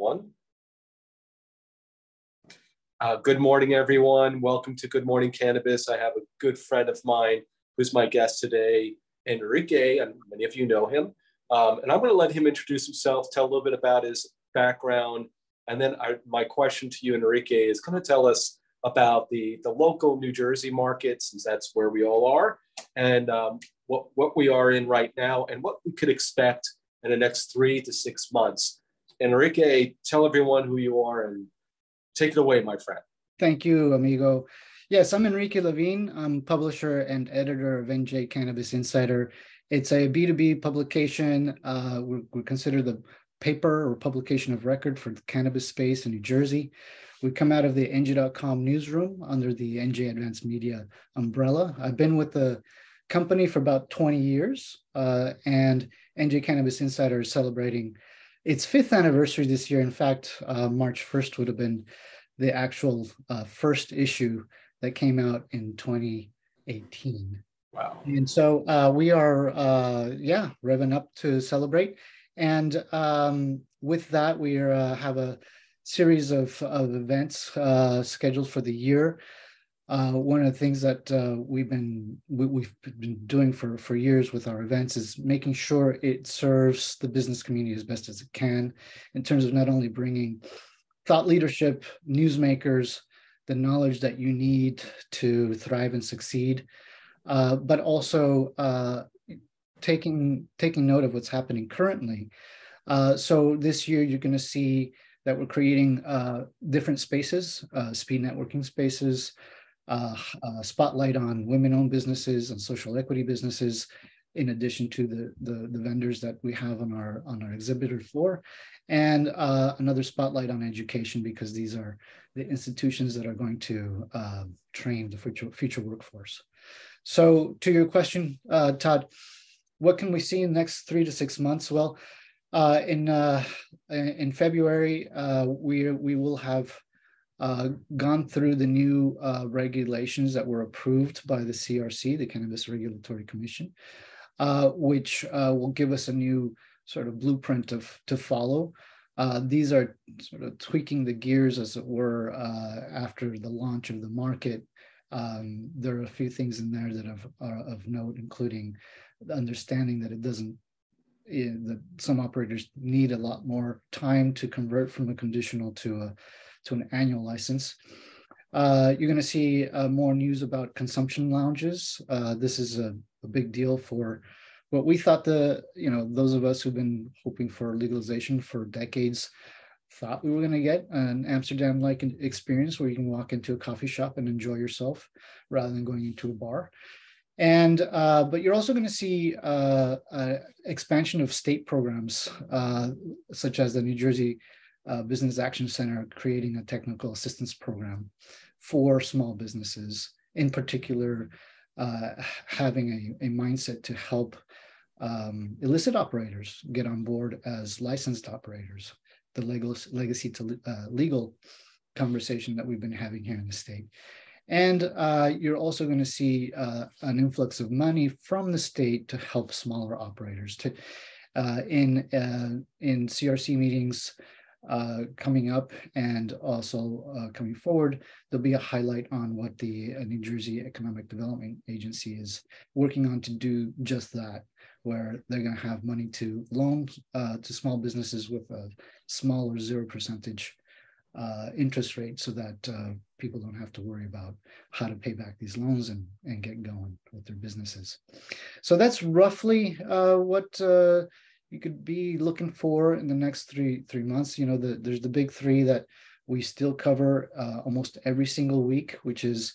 One. Good morning, everyone. Welcome to Good Morning Cannabis. I have a good friend of mine who's my guest today, Enrique, and many of you know him. And I'm going to let him introduce himself, tell a little bit about his background, and then my question to you, Enrique, is going to tell us about the local New Jersey market, since that's where we all are, and what we are in right now, and what we could expect in the next 3 to 6 months. Enrique, tell everyone who you are and take it away, my friend. Thank you, amigo. Yes, I'm Enrique Lavin. I'm publisher and editor of NJ Cannabis Insider. It's a B2B publication. We're considered the paper or publication of record for the cannabis space in New Jersey. We come out of the NJ.com newsroom under the NJ Advanced Media umbrella. I've been with the company for about 20 years, and NJ Cannabis Insider is celebrating its 5th anniversary this year. In fact, March 1st would have been the actual first issue that came out in 2018. Wow. And so we are, revving up to celebrate. And with that, we have a series of events scheduled for the year. One of the things that we've been doing for years with our events is making sure it serves the business community as best as it can, in terms of not only bringing thought leadership, newsmakers, the knowledge that you need to thrive and succeed, but also taking note of what's happening currently. So this year, you're going to see that we're creating different spaces, speed networking spaces, spotlight on women-owned businesses and social equity businesses, in addition to the vendors that we have on our exhibitor floor, and another spotlight on education, because these are the institutions that are going to train the future workforce. So to your question, Todd, what can we see in the next 3 to 6 months? Well, in February, we will have gone through the new regulations that were approved by the CRC, the Cannabis Regulatory Commission, which will give us a new sort of blueprint to follow. These are sort of tweaking the gears, as it were, after the launch of the market. There are a few things in there that are of note, including the understanding that that some operators need a lot more time to convert from a conditional to an annual license. You're going to see more news about consumption lounges. This is a big deal for what we thought those of us who've been hoping for legalization for decades thought we were going to get an Amsterdam-like experience where you can walk into a coffee shop and enjoy yourself rather than going into a bar. And but you're also going to see expansion of state programs, such as the New Jersey Business Action Center creating a technical assistance program for small businesses, in particular, having a mindset to help illicit operators get on board as licensed operators, the legacy to legal conversation that we've been having here in the state. And you're also going to see an influx of money from the state to help smaller operators. In CRC meetings coming up and also coming forward, there'll be a highlight on what the New Jersey Economic Development Agency is working on to do just that, where they're going to have money to loan to small businesses with a smaller 0% interest rate, so that people don't have to worry about how to pay back these loans and get going with their businesses. So that's roughly what you could be looking for in the next three months. There's the big 3 that we still cover almost every single week, which is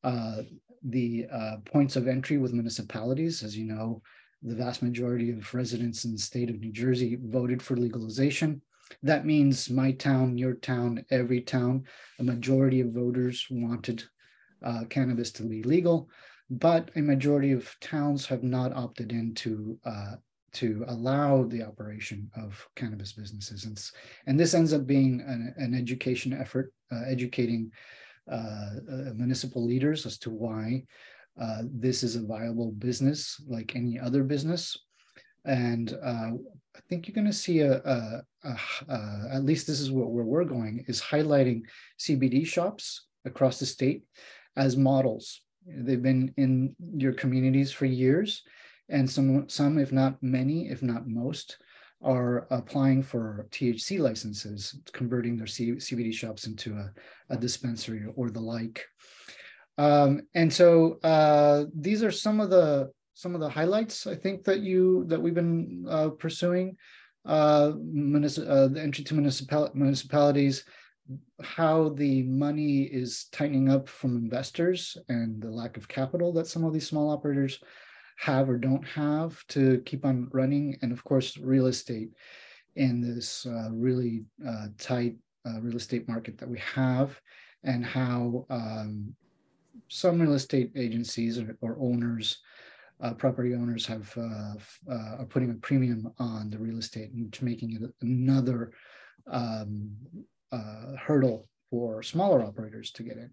the points of entry with municipalities. As you know, the vast majority of residents in the state of New Jersey voted for legalization. That means my town, your town, every town, a majority of voters wanted cannabis to be legal, but a majority of towns have not opted in to allow the operation of cannabis businesses. And this ends up being an education effort, educating municipal leaders as to why this is a viable business like any other business. And think you're going to see at least this is where we're going, is highlighting CBD shops across the state as models. They've been in your communities for years, and some, if not many, if not most, are applying for THC licenses, converting their CBD shops into a dispensary or the like. And so these are some of the highlights, I think, that we've been pursuing. The entry to municipalities, how the money is tightening up from investors and the lack of capital that some of these small operators have or don't have to keep on running, and of course real estate in this really tight real estate market that we have, and how some real estate agencies or owners, property owners, are putting a premium on the real estate, which making it another hurdle for smaller operators to get in.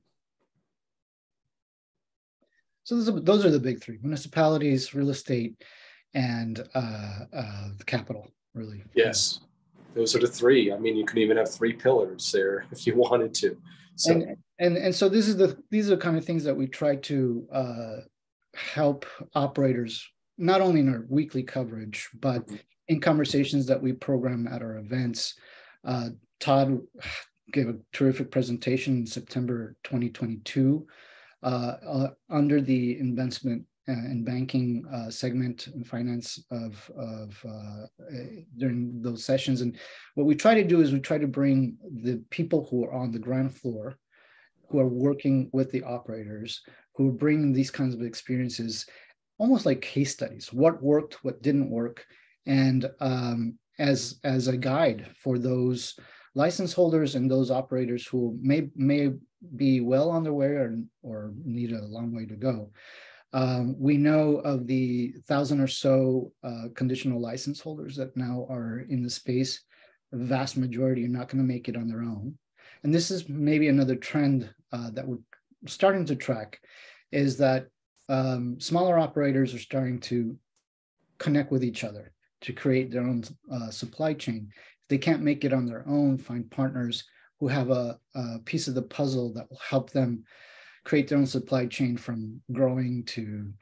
So those are the big three: municipalities, real estate, and the capital, really. Yes, those are the three. I mean, you can even have three pillars there if you wanted to. So and so these are kind of things that we try to help operators, not only in our weekly coverage, but in conversations that we program at our events. Todd gave a terrific presentation in September 2022 under the investment and banking segment and finance during those sessions. And what we try to do is we try to bring the people who are on the ground floor, who are working with the operators, who are bringing these kinds of experiences, almost like case studies: what worked, what didn't work, and as a guide for those license holders and those operators who may be well on their way or need a long way to go. We know of the 1,000 or so conditional license holders that now are in the space. The vast majority are not going to make it on their own. And this is maybe another trend that we're starting to track, is that smaller operators are starting to connect with each other to create their own supply chain. If they can't make it on their own, find partners who have a piece of the puzzle that will help them create their own supply chain, from growing to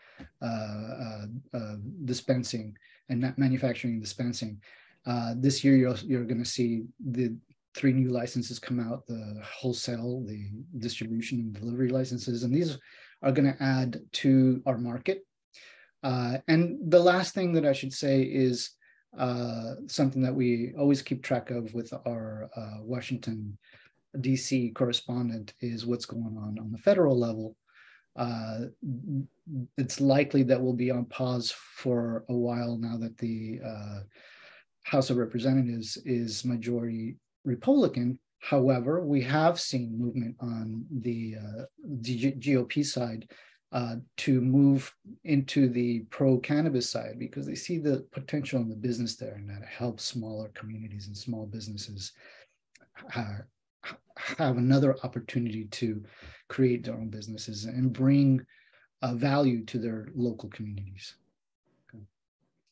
dispensing and manufacturing and dispensing. This year, you're going to see the 3 new licenses come out: the wholesale, the distribution, and delivery licenses, and these are going to add to our market. And the last thing that I should say is something that we always keep track of with our Washington, D.C. correspondent, is what's going on the federal level. It's likely that we'll be on pause for a while now that the House of Representatives is majority Republican. However, we have seen movement on the GOP side to move into the pro-cannabis side, because they see the potential in the business there, and that it helps smaller communities and small businesses have another opportunity to create their own businesses and bring value to their local communities.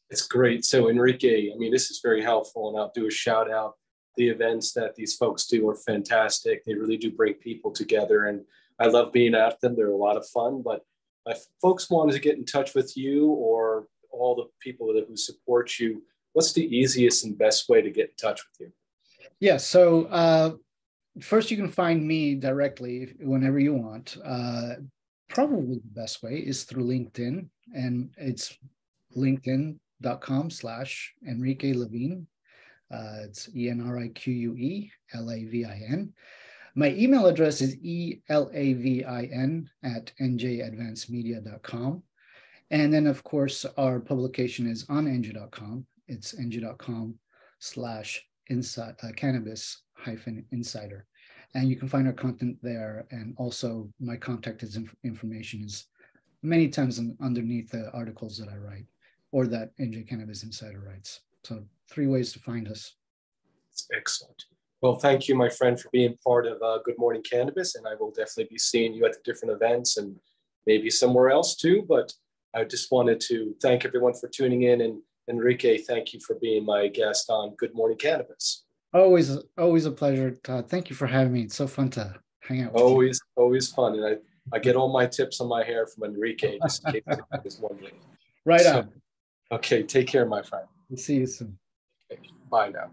It's great. So Enrique, I mean, this is very helpful, and I'll do a shout out. The events that these folks do are fantastic. They really do bring people together, and I love being at them. They're a lot of fun. But if folks wanted to get in touch with you or all the people who support you, what's the easiest and best way to get in touch with you? Yeah, so first you can find me directly whenever you want. Probably the best way is through LinkedIn, and it's linkedin.com/Enrique Lavin. It's ENRIQUE-LAVIN. My email address is elavin@njadvancedmedia.com. And then, of course, our publication is on nj.com. It's nj.com/cannabis-insider. And you can find our content there. And also my contact information is many times underneath the articles that I write or that NJ Cannabis Insider writes. So 3 ways to find us. It's excellent. Well, thank you, my friend, for being part of Good Morning Cannabis. And I will definitely be seeing you at the different events and maybe somewhere else too. But I just wanted to thank everyone for tuning in and Enrique, thank you for being my guest on Good Morning Cannabis. Always a pleasure, Todd. Thank you for having me. It's so fun to hang out with you. Always fun. And I get all my tips on my hair from Enrique, just in case anyone is wondering. Right on. Okay, take care, my friend. We'll see you soon. Okay, bye now.